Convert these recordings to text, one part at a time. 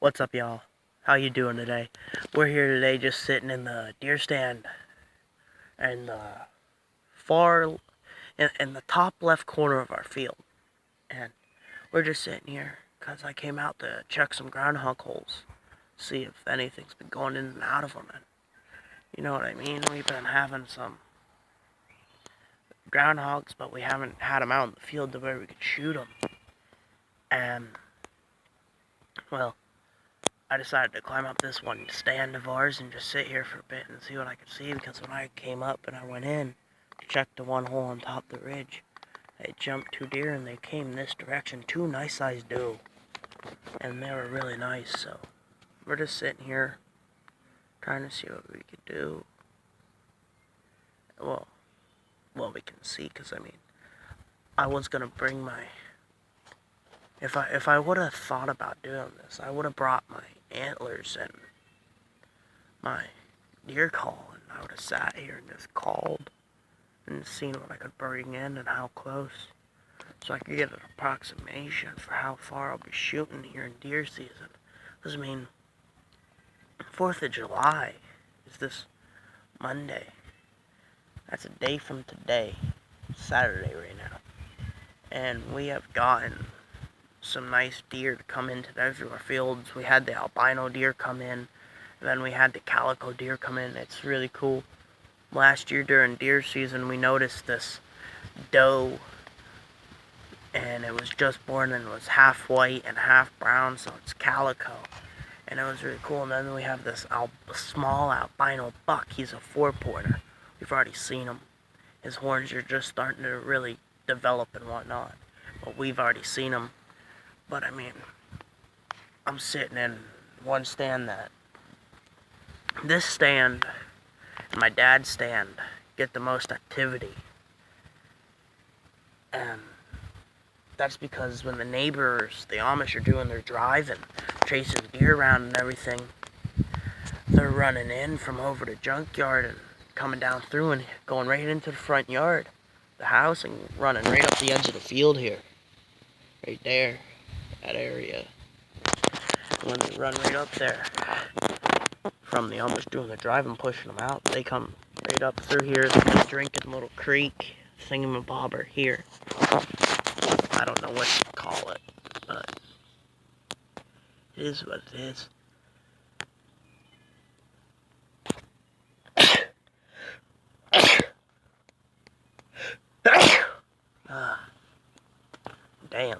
What's up, y'all? How you doing today? We're here today just sitting in the deer stand in the far, in the top left corner of our field. And we're just sitting here because I came out to check some groundhog holes, see if anything's been going in and out of them. And you know what I mean? We've been having some groundhogs, but we haven't had them out in the field to where we could shoot them. And, well, I decided to climb up this one stand of ours and just sit here for a bit and see what I could see, because when I came up and I went in to check the one hole on top of the ridge, I jumped 2 deer and they came this direction, 2 nice sized doe, and they were really nice. So we're just sitting here trying to see what we could do. Well, we can see, because I mean, I was gonna bring my, if I would have thought about doing this, I would have brought my antlers and my deer call, and I would have sat here and just called and seen what I could bring in and how close, so I could get an approximation for how far I'll be shooting here in deer season. Because I mean, 4th of July is this Monday. That's a day from today, Saturday right now, and we have gotten some nice deer to come into our fields. We had the albino deer come in, and then we had the calico deer come in. It's really cool. Last year during deer season, we noticed this doe, and it was just born and was half white and half brown, so it's calico, and it was really cool. And then we have this small albino buck. He's a 4-pointer. We've already seen him. His horns are just starting to really develop and whatnot, but we've already seen him. But I mean, I'm sitting in one stand that this stand and my dad's stand get the most activity. And that's because when the neighbors, the Amish, are doing their driving, chasing deer around and everything, they're running in from over the junkyard and coming down through and going right into the front yard, the house, and running right up the edge of the field here. Right there. That area. When they run right up there from the Amish doing the driving, pushing them out, they come right up through here, this drinking little creek thingamabobber here. I don't know what to call it, but it is what it is. Damn.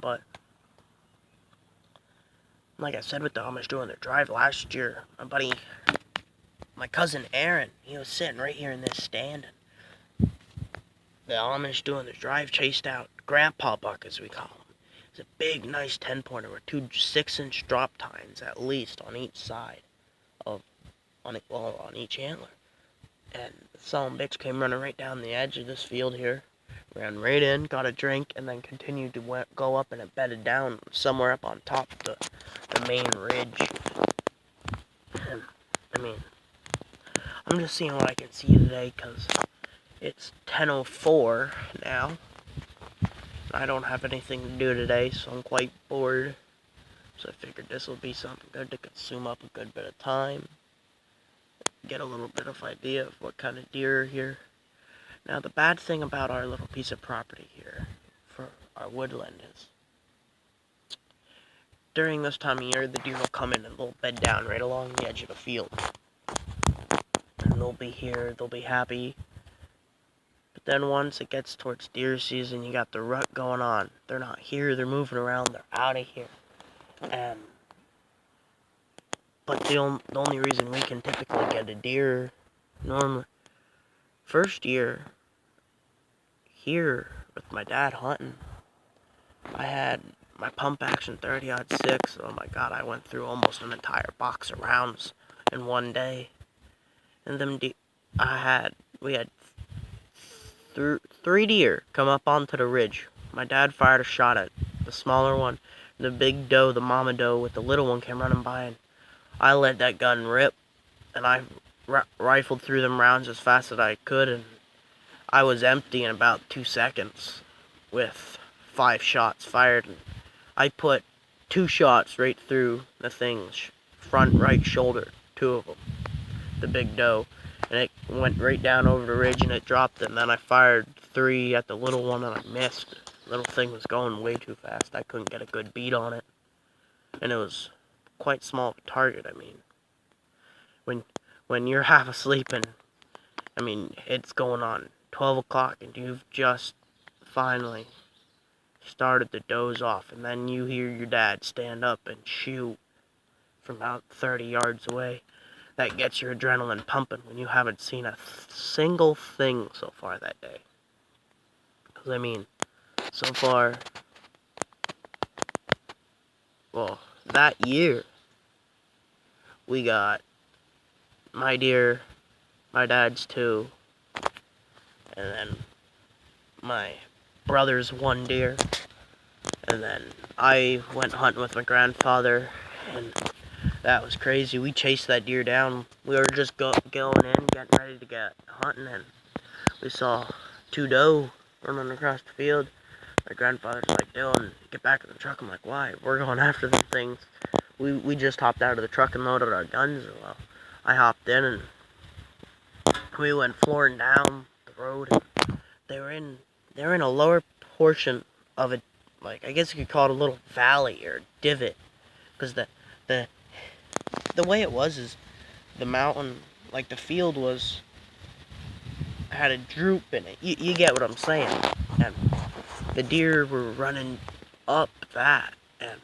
But like I said, with the Amish doing their drive last year, my cousin Aaron, he was sitting right here in this stand, and the Amish doing their drive chased out Grandpa Buck, as we call him. It's a big, nice 10-pointer with 2 6-inch drop tines at least on each side on each antler. And the son bitch came running right down the edge of this field here, ran right in, got a drink, and then continued to go up and it bedded down somewhere up on top of the main ridge. And I mean, I'm just seeing what I can see today, because it's 10:04 now. I don't have anything to do today, so I'm quite bored. So I figured this will be something good to consume up a good bit of time. Get a little bit of idea of what kind of deer are here. Now, the bad thing about our little piece of property here for our woodland is, during this time of year, the deer will come in and they'll bed down right along the edge of the field. And they'll be here, they'll be happy. But then once it gets towards deer season, you got the rut going on. They're not here, they're moving around, they're out of here. But the only reason we can typically get a deer, normally, first year, here, with my dad hunting, I had my pump action 30-06. Oh my god, I went through almost an entire box of rounds in one day. And we had 3 deer come up onto the ridge. My dad fired a shot at the smaller one. The big doe, the mama doe, with the little one came running by, and I let that gun rip, and I rifled through them rounds as fast as I could, and I was empty in about 2 seconds with 5 shots fired. And I put 2 shots right through the thing's front right shoulder, 2 of them, the big doe, and it went right down over the ridge and it dropped it. And then I fired 3 at the little one and I missed. The little thing was going way too fast. I couldn't get a good beat on it, and it was quite small of a target. I mean, when you're half asleep and it's going on 12 o'clock and you've just finally started to doze off, and then you hear your dad stand up and shoot from about 30 yards away, that gets your adrenaline pumping when you haven't seen a single thing so far that day. Because, so far, well, that year, we got my deer, my dad's 2, and then my brother's 1 deer, and then I went hunting with my grandfather, and that was crazy. We chased that deer down. We were just going in, getting ready to get hunting, and we saw 2 doe running across the field. My grandfather's like, "Dylan, get back in the truck." I'm like, "Why?" "We're going after them things." We just hopped out of the truck and loaded our guns. Well, I hopped in and we went flooring down the road. And they were in a lower portion of it, like I guess you could call it a little valley or divot, because the way it was is the mountain, like the field had a droop in it. You get what I'm saying? And the deer were running up that, and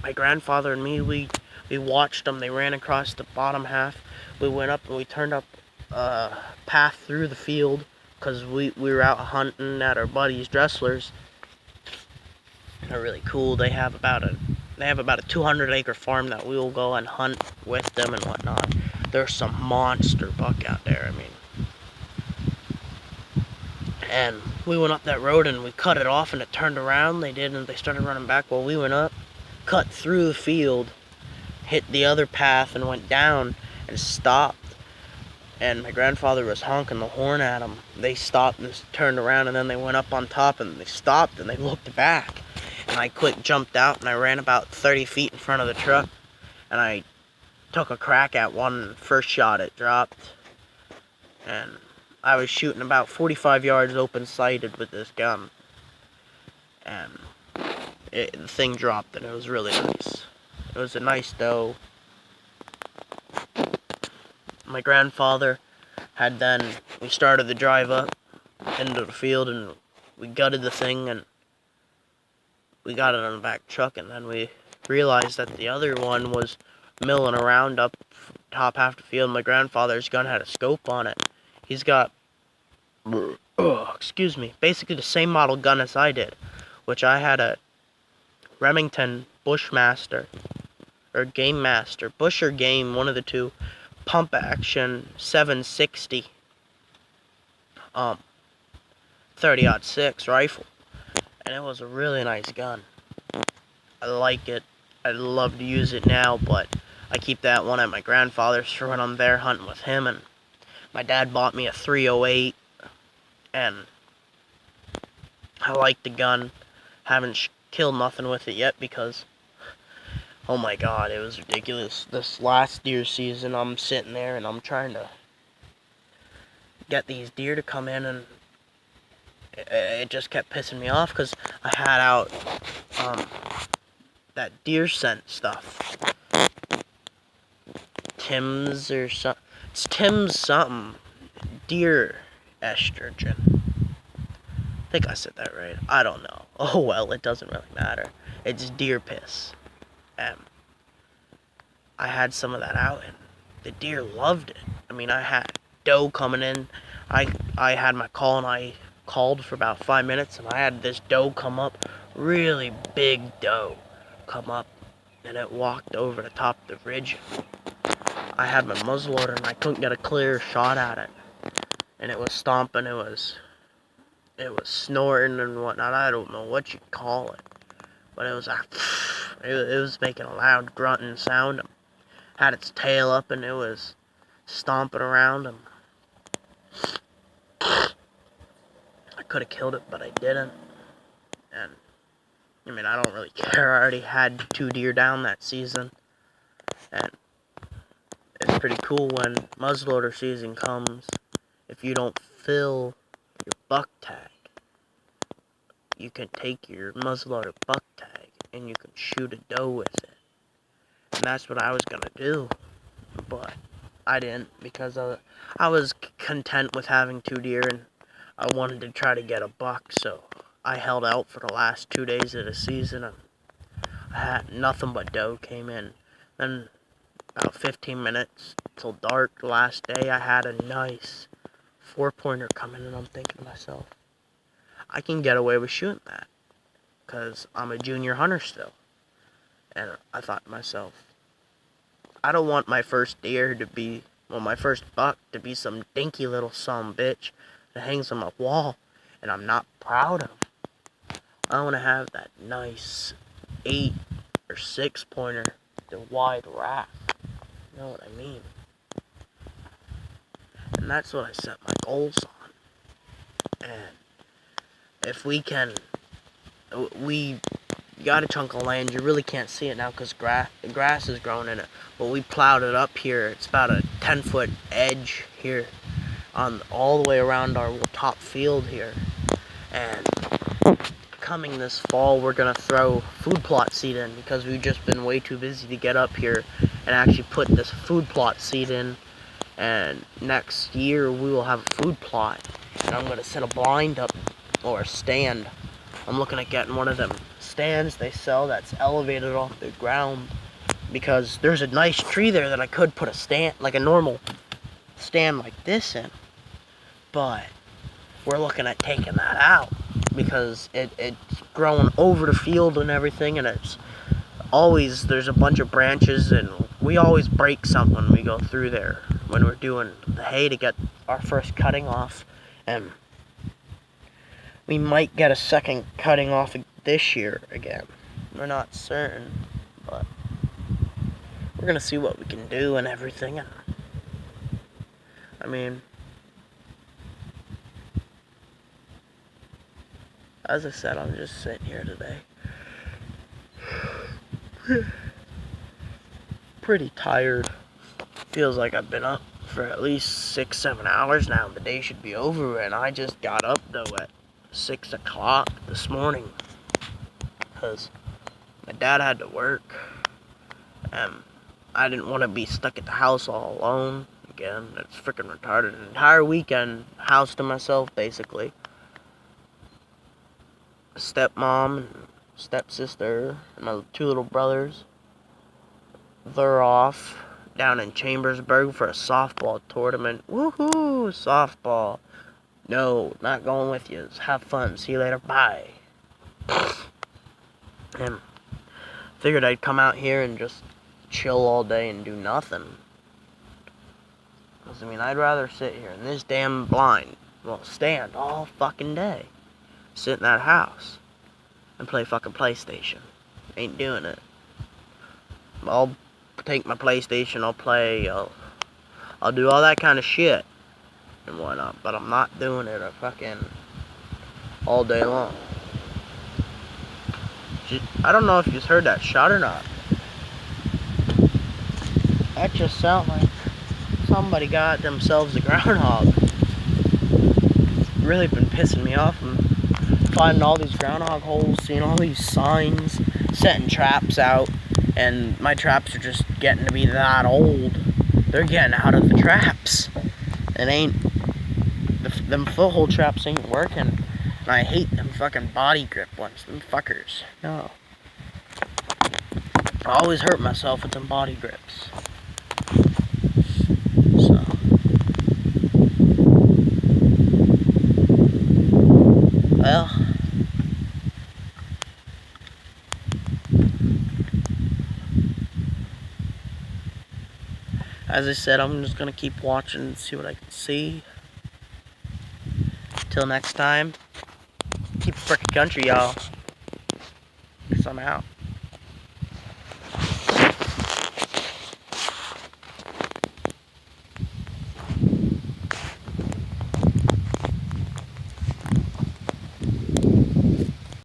my grandfather and me, we watched them. They ran across the bottom half. We went up and we turned up a path through the field, because we were out hunting at our buddies Dressler's. They're really cool. They have about a 200-acre farm that we will go and hunt with them and whatnot. There's some monster buck out there. And we went up that road and we cut it off and it turned around. They did, and they started running back while we went up, cut through the field, hit the other path and went down and stopped. And my grandfather was honking the horn at them. They stopped and turned around, and then they went up on top and they stopped and they looked back. And I quick jumped out and I ran about 30 feet in front of the truck, and I took a crack at one. First shot, it dropped, and I was shooting about 45 yards open-sighted with this gun, and the thing dropped, and it was really nice. It was a nice doe. My grandfather we started the drive up into the field, and we gutted the thing, and we got it on the back truck, and then we realized that the other one was milling around up top half the field. My grandfather's gun had a scope on it. He's got, basically the same model gun as I did, which I had a Remington Bushmaster, or Game Master, Bush or Game, one of the two, pump action 760, 30-06 rifle, and it was a really nice gun. I like it. I'd love to use it now, but I keep that one at my grandfather's for when I'm there hunting with him. And my dad bought me a 308, and I like the gun. Haven't killed nothing with it yet because, oh my god, it was ridiculous. This last deer season, I'm sitting there and I'm trying to get these deer to come in, and it just kept pissing me off because I had out that deer scent stuff. Tim's or something. It's Tim's something. Deer estrogen. I think I said that right. I don't know. Oh well, it doesn't really matter. It's deer piss. I had some of that out, and the deer loved it. I had doe coming in. I had my call, and I called for about 5 minutes, and I had this doe come up, really big doe come up, and it walked over the top of the ridge. I had my muzzleloader, and I couldn't get a clear shot at it, and it was stomping. It was snorting and whatnot. I don't know what you call it, but it was it was making a loud grunting sound. It had its tail up, and it was stomping around him. could have killed it, but I didn't. And I mean, I don't really care. I already had 2 deer down that season, and it's pretty cool when muzzleloader season comes. If you don't fill your buck tag, you can take your muzzleloader buck tag and you can shoot a doe with it. And that's what I was gonna do, but I didn't, because I was content with having 2 deer and I wanted to try to get a buck, so I held out for the last 2 days of the season, and I had nothing but doe came in. Then about 15 minutes till dark the last day, I had a nice 4-pointer coming, and I'm thinking to myself, I can get away with shooting that, because I'm a junior hunter still. And I thought to myself, I don't want my first deer to be, well, my first buck to be some dinky little son bitch that hangs on my wall and I'm not proud of. I want to have that nice 8 or 6-pointer, the wide rack. You know what I mean? And that's what I set my goals on. And if we can, we got a chunk of land. You really can't see it now because grass is growing in it. But we plowed it up here. It's about a 10-foot edge here, on all the way around our top field here. And coming this fall, we're gonna throw food plot seed in, because we've just been way too busy to get up here and actually put this food plot seed in. And next year we will have a food plot, and I'm gonna set a blind up, or a stand. I'm looking at getting one of them stands they sell that's elevated off the ground, because there's a nice tree there that I could put a stand, like a normal stand like this in, but we're looking at taking that out because it's growing over the field and everything, and it's always, there's a bunch of branches, and we always break something when we go through there when we're doing the hay to get our first cutting off. And we might get a second cutting off this year again. We're not certain, but we're gonna see what we can do and everything. And I mean, as I said, I'm just sitting here today. Pretty tired. Feels like I've been up for at least 6-7 hours now. The day should be over, and I just got up though at 6 o'clock this morning because my dad had to work, and I didn't want to be stuck at the house all alone again. It's freaking retarded. An entire weekend, house to myself basically. Stepmom and stepsister and my 2 little brothers, they're off down in Chambersburg for a softball tournament. Woohoo! Softball. No, not going with you. Have fun. See you later. Bye. And figured I'd come out here and just chill all day and do nothing. Because, I mean, I'd rather sit here in this damn blind, well, stand all fucking day. Sit in that house and play fucking PlayStation. Ain't doing it. I'll take my PlayStation, I'll play, I'll do all that kind of shit and whatnot, but I'm not doing it a fucking all day long. I don't know if you just heard that shot or not. That just sounds like somebody got themselves a groundhog. It's really been pissing me off. I'm finding all these groundhog holes, seeing all these signs, setting traps out, and my traps are just getting to be that old. They're getting out of the traps. It ain't, them foothold traps ain't working. And I hate them fucking body grip ones, them fuckers. No. I always hurt myself with them body grips. So. Well. As I said, I'm just gonna keep watching and see what I can see. Till next time, keep it frickin' country, y'all. 'Cause I'm out.